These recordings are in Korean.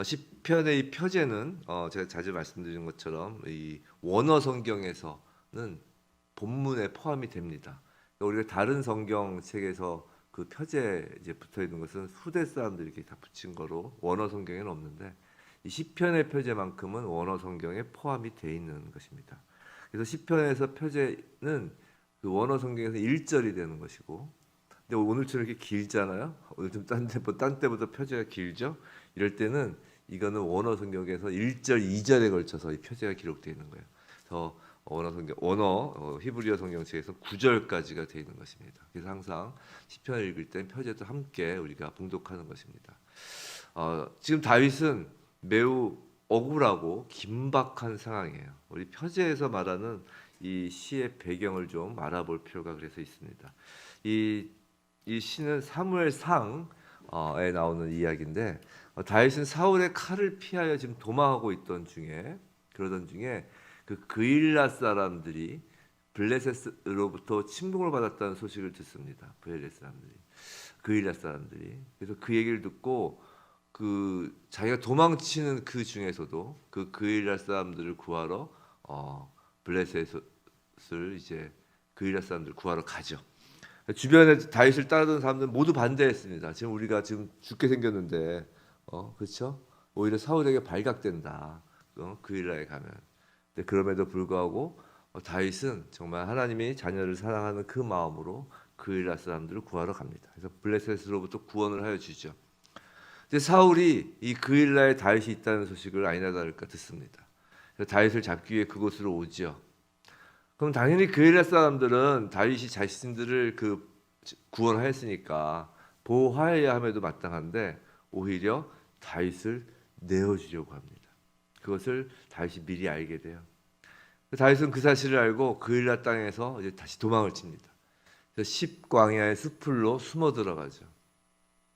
시편의 이 표제는 제가 자주 말씀드린 것처럼 이 원어 성경에서는 본문에 포함이 됩니다. 그러니까 우리가 다른 성경책에서 그 표제 이제 붙어 있는 것은 후대 사람들이 이렇게 다 붙인 거로 원어 성경에는 없는데, 이 시편의 표제만큼은 원어 성경에 포함이 돼 있는 것입니다. 그래서 시편에서 표제는 그 원어 성경에서 1절이 되는 것이고, 근데 오늘처럼 이렇게 길잖아요. 오늘 좀 딴 때보다 표제가 길죠. 이럴 때는 이거는 원어 성경에서 1절, 2절에 걸쳐서 이 표제가 기록되어 있는 거예요. 그래서 히브리어 성경책에서 9절까지가 되어 있는 것입니다. 그래서 항상 시편을 읽을 땐 표제도 함께 우리가 봉독하는 것입니다. 지금 다윗은 매우 억울하고 긴박한 상황이에요. 우리 표제에서 말하는 이 시의 배경을 좀 알아볼 필요가 그래서 있습니다. 이 시는 사무엘상에 나오는 이야기인데, 다윗은 사울의 칼을 피하여 지금 도망하고 그러던 중에 그 그일라 사람들이 블레셋으로부터 침공을 받았다는 소식을 듣습니다. 그일라 사람들이. 그래서 그 얘기를 듣고 그 자기가 도망치는 그 중에서도 그 그일라 사람들을 구하러 블레셋을 이제 그일라 사람들을 구하러 가죠. 주변에 다윗을 따르던 사람들은 모두 반대했습니다. 지금 우리가 지금 죽게 생겼는데, 그렇죠? 오히려 사울에게 발각된다. 그일라에 가면. 근데 그럼에도 불구하고 다윗은 정말 하나님이 자녀를 사랑하는 그 마음으로 그일라 사람들을 구하러 갑니다. 그래서 블레셋으로부터 구원을 하여 주죠. 근데 사울이 이 그일라에 다윗이 있다는 소식을 아니나 다를까 듣습니다. 그래서 다윗을 잡기 위해 그곳으로 오죠. 그럼 당연히 그일라 사람들은 다윗이 자신들을 그 구원하였으니까 보호하여야 함에도 마땅한데 오히려 다윗을 내어주려고 합니다. 그것을 다윗이 미리 알게 돼요. 다윗은 그 사실을 알고 그일라 땅에서 이제 다시 도망을 칩니다. 그래서 십광야의 숲으로 숨어 들어가죠.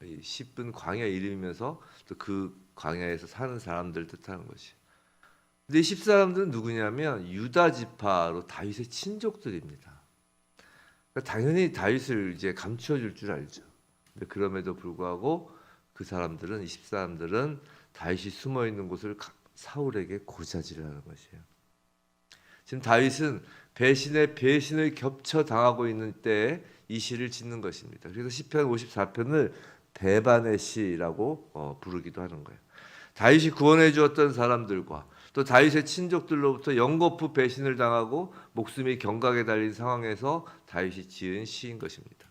이 십은 광야 이름이면서 또 그 광야에서 사는 사람들 뜻하는 것이. 근데 이 십 사람들은 누구냐면 유다 지파로 다윗의 친족들입니다. 그러니까 당연히 다윗을 이제 감추어줄 줄 알죠. 근데 그럼에도 불구하고 그 사람들은, 이 십 사람들은 다윗이 숨어 있는 곳을 사울에게 고자질하는 것이에요. 지금 다윗은 배신에 배신을 겹쳐 당하고 있는 때에 이 시를 짓는 것입니다. 그래서 시편 54편을 배반의 시라고 부르기도 하는 거예요. 다윗이 구원해 주었던 사람들과 또 다윗의 친족들로부터 연거푸 배신을 당하고 목숨이 경각에 달린 상황에서 다윗이 지은 시인 것입니다.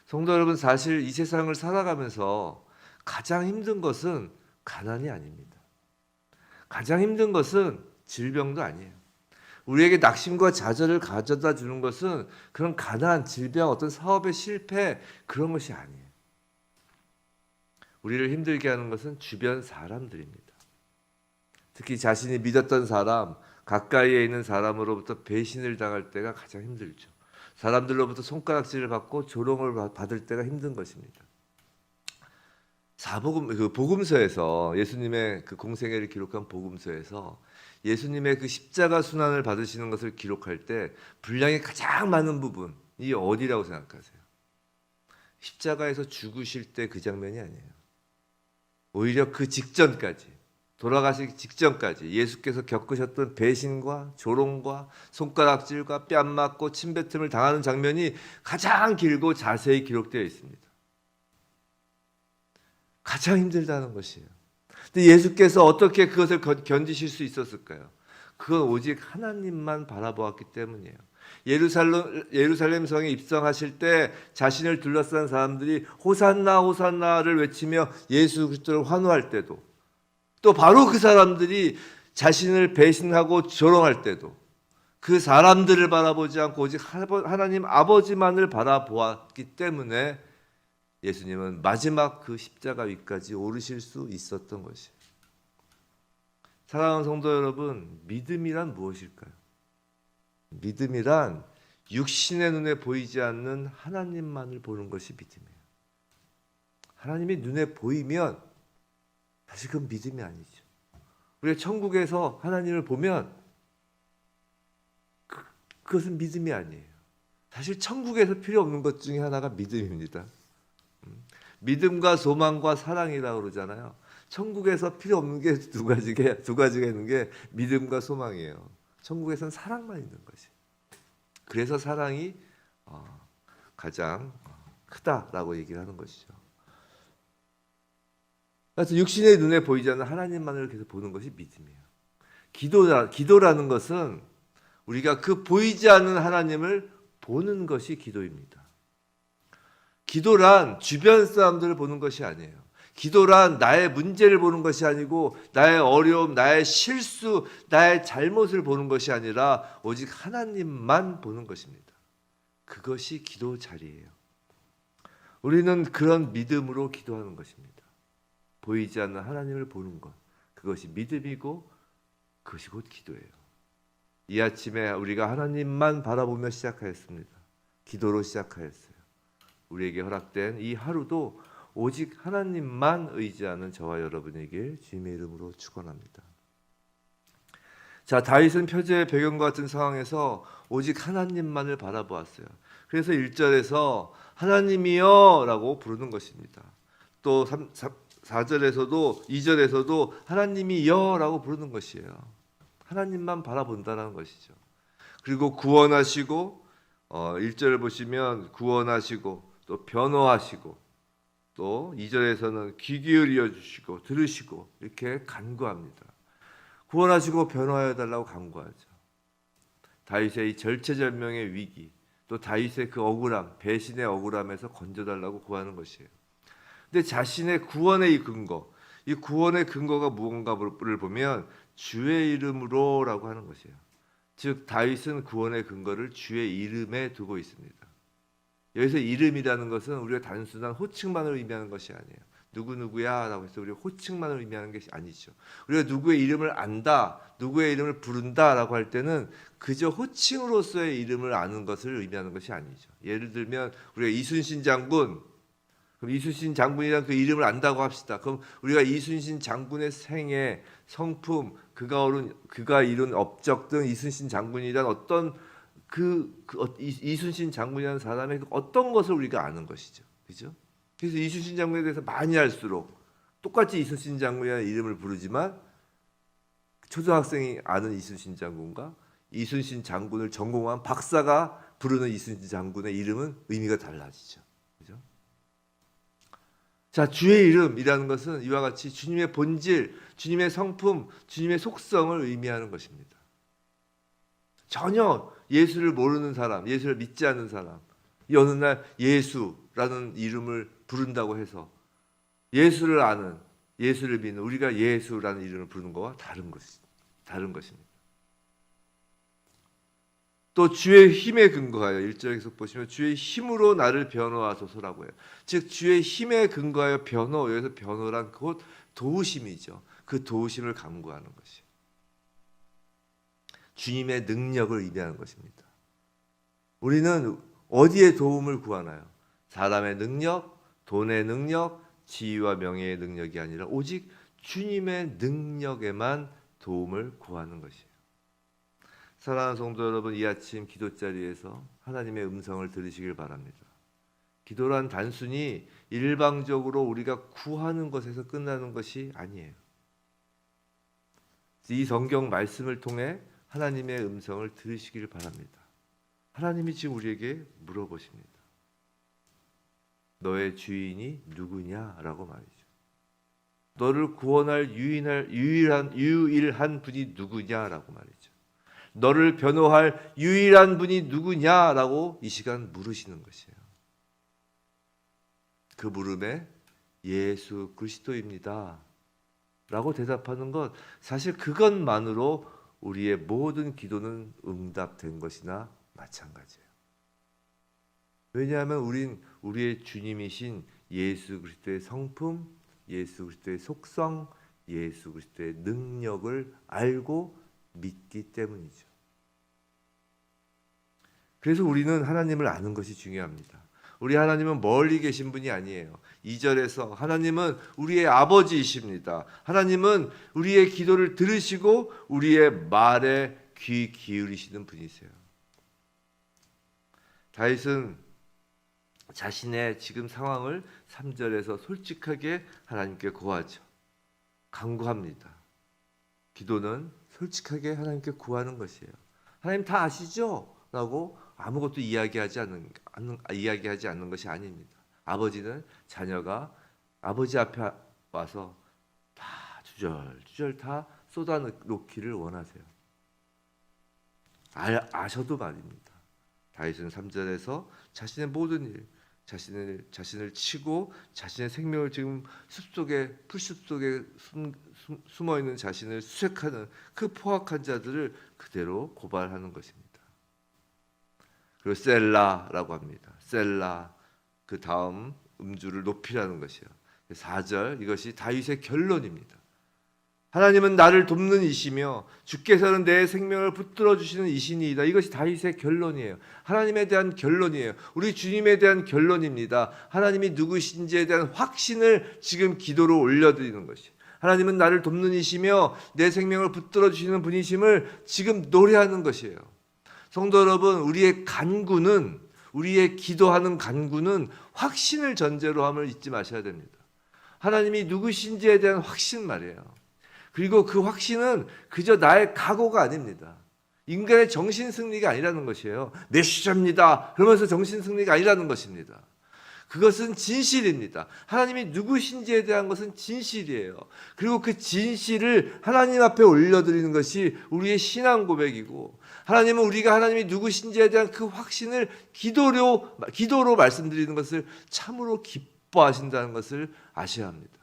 성도 여러분, 사실 이 세상을 살아가면서 가장 힘든 것은 가난이 아닙니다. 가장 힘든 것은 질병도 아니에요. 우리에게 낙심과 좌절을 가져다 주는 것은 그런 가난, 질병, 어떤 사업의 실패, 그런 것이 아니에요. 우리를 힘들게 하는 것은 주변 사람들입니다. 특히 자신이 믿었던 사람, 가까이에 있는 사람으로부터 배신을 당할 때가 가장 힘들죠. 사람들로부터 손가락질을 받고 조롱을 받을 때가 힘든 것입니다. 복음서에서 예수님의 그 공생애를 기록한 복음서에서 예수님의 그 십자가 순환을 받으시는 것을 기록할 때 분량이 가장 많은 부분이 어디라고 생각하세요? 십자가에서 죽으실 때 그 장면이 아니에요. 오히려 그 직전까지, 돌아가시기 직전까지 예수께서 겪으셨던 배신과 조롱과 손가락질과 뺨 맞고 침뱉음을 당하는 장면이 가장 길고 자세히 기록되어 있습니다. 가장 힘들다는 것이에요. 근데 예수께서 어떻게 그것을 견디실 수 있었을까요? 그건 오직 하나님만 바라보았기 때문이에요. 예루살렘 성에 입성하실 때 자신을 둘러싼 사람들이 호산나 호산나를 외치며 예수 그리스도를 환호할 때도, 또 바로 그 사람들이 자신을 배신하고 조롱할 때도 그 사람들을 바라보지 않고 오직 하나님 아버지만을 바라보았기 때문에 예수님은 마지막 그 십자가 위까지 오르실 수 있었던 것이에요. 사랑하는 성도 여러분, 믿음이란 무엇일까요? 믿음이란 육신의 눈에 보이지 않는 하나님만을 보는 것이 믿음이에요. 하나님이 눈에 보이면 사실 그건 믿음이 아니죠. 우리가 천국에서 하나님을 보면 그것은 믿음이 아니에요. 사실 천국에서 필요 없는 것 중에 하나가 믿음입니다. 믿음과 소망과 사랑이라고 그러잖아요. 천국에서 필요 없는 게 두 가지가 있는 게 믿음과 소망이에요. 천국에선 사랑만 있는 거지. 그래서 사랑이 가장 크다라고 얘기를 하는 것이죠. 그래서 육신의 눈에 보이지 않는 하나님만을 계속 보는 것이 믿음이에요. 기도라는 것은 우리가 그 보이지 않는 하나님을 보는 것이 기도입니다. 기도란 주변 사람들을 보는 것이 아니에요. 기도란 나의 문제를 보는 것이 아니고 나의 어려움, 나의 실수, 나의 잘못을 보는 것이 아니라 오직 하나님만 보는 것입니다. 그것이 기도 자리예요. 우리는 그런 믿음으로 기도하는 것입니다. 보이지 않는 하나님을 보는 것, 그것이 믿음이고 그것이 곧 기도예요. 이 아침에 우리가 하나님만 바라보며 시작하였습니다. 기도로 시작하였어요. 우리에게 허락된 이 하루도 오직 하나님만 의지하는 저와 여러분에게 주님의 이름으로 축원합니다. 자, 다윗은 표제의 배경과 같은 상황에서 오직 하나님만을 바라보았어요. 그래서 1절에서 하나님이여 라고 부르는 것입니다. 또 4절에서도 2절에서도 하나님이여 라고 부르는 것이에요. 하나님만 바라본다는 것이죠. 그리고 구원하시고 1절을 보시면 구원하시고 또 변호하시고 또 2절에서는 귀 기울여 주시고 들으시고 이렇게 간구합니다. 구원하시고 변호하여 달라고 간구하죠. 다윗의 이 절체절명의 위기, 또 다윗의 그 억울함, 배신의 억울함에서 건져달라고 구하는 것이에요. 근데 자신의 구원의 이 근거, 이 구원의 근거가 무언가를 보면 주의 이름으로라고 하는 것이에요. 즉 다윗은 구원의 근거를 주의 이름에 두고 있습니다. 여기서 이름이라는 것은 우리가 단순한 호칭만을 의미하는 것이 아니에요. 누구누구야 라고 해서 우리가 호칭만을 의미하는 것이 아니죠. 우리가 누구의 이름을 안다, 누구의 이름을 부른다 라고 할 때는 그저 호칭으로서의 이름을 아는 것을 의미하는 것이 아니죠. 예를 들면 우리가 이순신 장군, 그럼 이순신 장군이란 그 이름을 안다고 합시다. 그럼 우리가 이순신 장군의 생애, 성품, 그가 이룬 업적 등 이순신 장군이란 어떤 이순신 장군이라는 사람의 어떤 것을 우리가 아는 것이죠. 그죠? 그래서 이순신 장군에 대해서 많이 알수록 똑같이 이순신 장군이라는 이름을 부르지만 초등학생이 아는 이순신 장군과 이순신 장군을 전공한 박사가 부르는 이순신 장군의 이름은 의미가 달라지죠. 그죠? 자, 주의 이름이라는 것은 이와 같이 주님의 본질, 주님의 성품, 주님의 속성을 의미하는 것입니다. 전혀 예수를 모르는 사람, 예수를 믿지 않는 사람, 이 어느 날 예수라는 이름을 부른다고 해서 예수를 아는, 예수를 믿는 우리가 예수라는 이름을 부르는 것과 다른 것입니다. 또 주의 힘에 근거하여 1절에서 보시면 주의 힘으로 나를 변호하소서라고 해요. 즉 주의 힘에 근거하여 변호, 여기서 변호란 곧 도우심이죠. 그 도우심을 간구하는 것이에요. 주님의 능력을 의미하는 것입니다. 우리는 어디에 도움을 구하나요? 사람의 능력, 돈의 능력, 지위와 명예의 능력이 아니라 오직 주님의 능력에만 도움을 구하는 것이에요. 사랑하는 성도 여러분, 이 아침 기도자리에서 하나님의 음성을 들으시길 바랍니다. 기도란 단순히 일방적으로 우리가 구하는 것에서 끝나는 것이 아니에요. 이 성경 말씀을 통해 하나님의 음성을 들으시길 바랍니다. 하나님이 지금 우리에게 물어보십니다. 너의 주인이 누구냐라고 말이죠. 너를 구원할 유일한 분이 누구냐라고 말이죠. 너를 변호할 유일한 분이 누구냐라고 이 시간 물으시는 것이에요. 그 물음에 예수 그리스도입니다 라고 대답하는 것, 사실 그것만으로 우리의 모든 기도는 응답된 것이나 마찬가지예요. 왜냐하면 우리의 주님이신 예수 그리스도의 성품, 예수 그리스도의 속성, 예수 그리스도의 능력을 알고 믿기 때문이죠. 그래서 우리는 하나님을 아는 것이 중요합니다. 우리 하나님은 멀리 계신 분이 아니에요. 2절에서 하나님은 우리의 아버지이십니다. 하나님은 우리의 기도를 들으시고 우리의 말에 귀 기울이시는 분이세요. 다윗은 자신의 지금 상황을 3절에서 솔직하게 하나님께 고하죠. 간구합니다. 기도는 솔직하게 하나님께 구하는 것이에요. 하나님 다 아시죠? 라고 아무것도 이야기하지 않는 것이 아닙니다. 아버지는 자녀가 아버지 앞에 와서 다 주절주절 다 쏟아놓기를 원하세요. 아셔도 말입니다. 다윗은 3절에서 자신의 모든 일, 자신을 치고 자신의 생명을 지금 풀숲 속에 숨어 있는 자신을 수색하는 그 포악한 자들을 그대로 고발하는 것입니다. 그리고 셀라라고 합니다. 셀라, 그 다음 음주를 높이라는 것이요. 4절, 이것이 다윗의 결론입니다. 하나님은 나를 돕는 이시며 주께서는 내 생명을 붙들어 주시는 이시니이다. 이것이 다윗의 결론이에요. 하나님에 대한 결론이에요. 우리 주님에 대한 결론입니다. 하나님이 누구신지에 대한 확신을 지금 기도로 올려드리는 것이에요. 하나님은 나를 돕는 이시며 내 생명을 붙들어 주시는 분이심을 지금 노래하는 것이에요. 성도 여러분, 우리의 기도하는 간구는 확신을 전제로 함을 잊지 마셔야 됩니다. 하나님이 누구신지에 대한 확신 말이에요. 그리고 그 확신은 그저 나의 각오가 아닙니다. 인간의 정신승리가 아니라는 것이에요. 메시아입니다 그러면서 정신승리가 아니라는 것입니다. 그것은 진실입니다. 하나님이 누구신지에 대한 것은 진실이에요. 그리고 그 진실을 하나님 앞에 올려드리는 것이 우리의 신앙 고백이고, 하나님은 우리가 하나님이 누구신지에 대한 그 확신을 기도로 말씀드리는 것을 참으로 기뻐하신다는 것을 아셔야 합니다.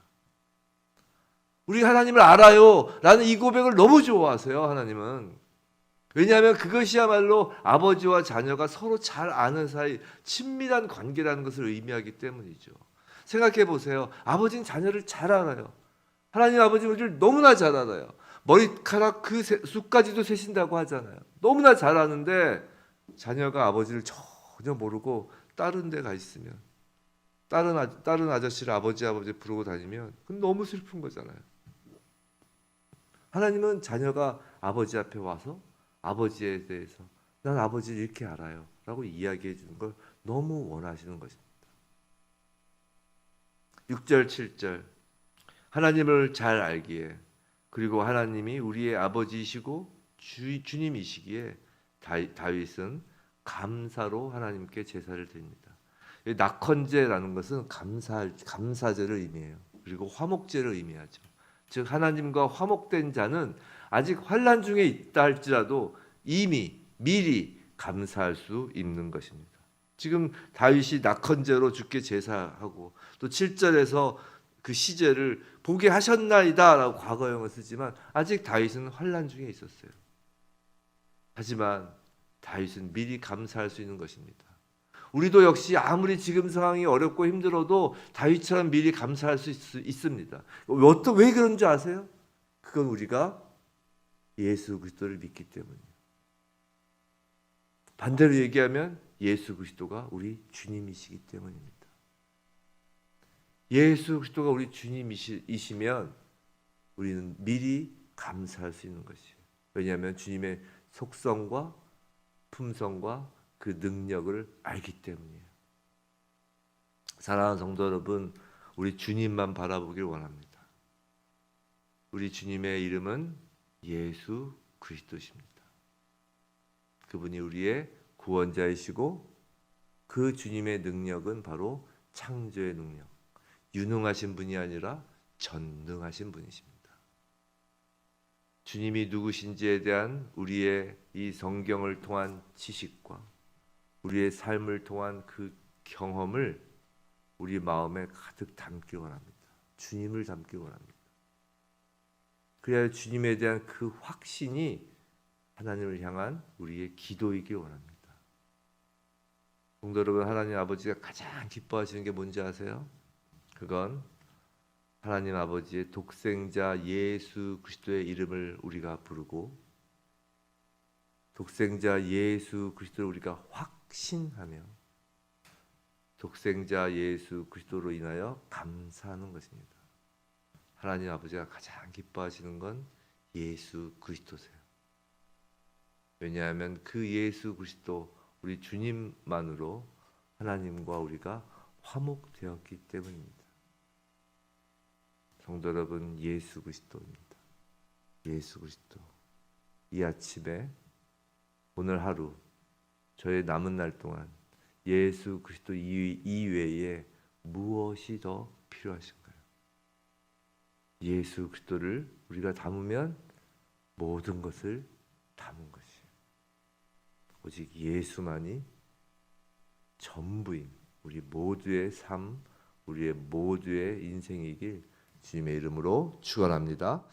우리 하나님을 알아요 라는 이 고백을 너무 좋아하세요. 하나님은. 왜냐하면 그것이야말로 아버지와 자녀가 서로 잘 아는 사이, 친밀한 관계라는 것을 의미하기 때문이죠. 생각해 보세요. 아버지는 자녀를 잘 알아요. 하나님 아버지는 우리를 너무나 잘 알아요. 머리카락 그 숱까지도 세신다고 하잖아요. 너무나 잘 아는데 자녀가 아버지를 전혀 모르고 다른 데 가 있으면, 다른 아저씨를 아버지 부르고 다니면 그건 너무 슬픈 거잖아요. 하나님은 자녀가 아버지 앞에 와서 아버지에 대해서 난 아버지를 이렇게 알아요 라고 이야기해 주는 걸 너무 원하시는 것입니다. 6절 7절, 하나님을 잘 알기에, 그리고 하나님이 우리의 아버지이시고 주님이시기에 다윗은 감사로 하나님께 제사를 드립니다. 낙헌제라는 것은 감사제를 의미해요. 그리고 화목제를 의미하죠. 즉 하나님과 화목된 자는 아직 환난 중에 있다 할지라도 이미 미리 감사할 수 있는 것입니다. 지금 다윗이 낙헌제로 주께 제사하고, 또 7절에서 그 시제를 보게 하셨나이다 라고 과거형을 쓰지만 아직 다윗은 환난 중에 있었어요. 하지만 다윗은 미리 감사할 수 있는 것입니다. 우리도 역시 아무리 지금 상황이 어렵고 힘들어도 다윗처럼 미리 감사할 수 있습니다. 왜 그런 줄 아세요? 그건 우리가 예수 그리스도를 믿기 때문이에요. 반대로 얘기하면 예수 그리스도가 우리 주님이시기 때문입니다. 예수 그리스도가 우리 주님이시면 우리는 미리 감사할 수 있는 것이에요. 왜냐하면 주님의 속성과 품성과 그 능력을 알기 때문이에요. 사랑하는 성도 여러분, 우리 주님만 바라보길 원합니다. 우리 주님의 이름은 예수 그리스도십니다. 그분이 우리의 구원자이시고 그 주님의 능력은 바로 창조의 능력, 유능하신 분이 아니라 전능하신 분이십니다. 주님이 누구신지에 대한 우리의 이 성경을 통한 지식과 우리의 삶을 통한 그 경험을 우리 마음에 가득 담기 원합니다. 주님을 담기 원합니다. 그래야 주님에 대한 그 확신이 하나님을 향한 우리의 기도이길 원합니다. 성도 여러분, 하나님 아버지가 가장 기뻐하시는 게 뭔지 아세요? 그건 하나님 아버지의 독생자 예수 그리스도의 이름을 우리가 부르고 독생자 예수 그리스도를 우리가 확신하며 독생자 예수 그리스도로 인하여 감사하는 것입니다. 하나님 아버지가 가장 기뻐하시는 건 예수 그리스도세요. 왜냐하면 그 예수 그리스도 우리 주님만으로 하나님과 우리가 화목되었기 때문입니다. 성도 여러분, 예수 그리스도입니다. 예수 그리스도. 이 아침에 오늘 하루 저의 남은 날 동안 예수 그리스도 이외에 무엇이 더 필요하신가요? 예수 그리스도를 우리가 담으면 모든 것을 담은 것이에요. 오직 예수만이 전부인 우리 모두의 삶, 우리의 모두의 인생이길 주님의 이름으로 축원합니다.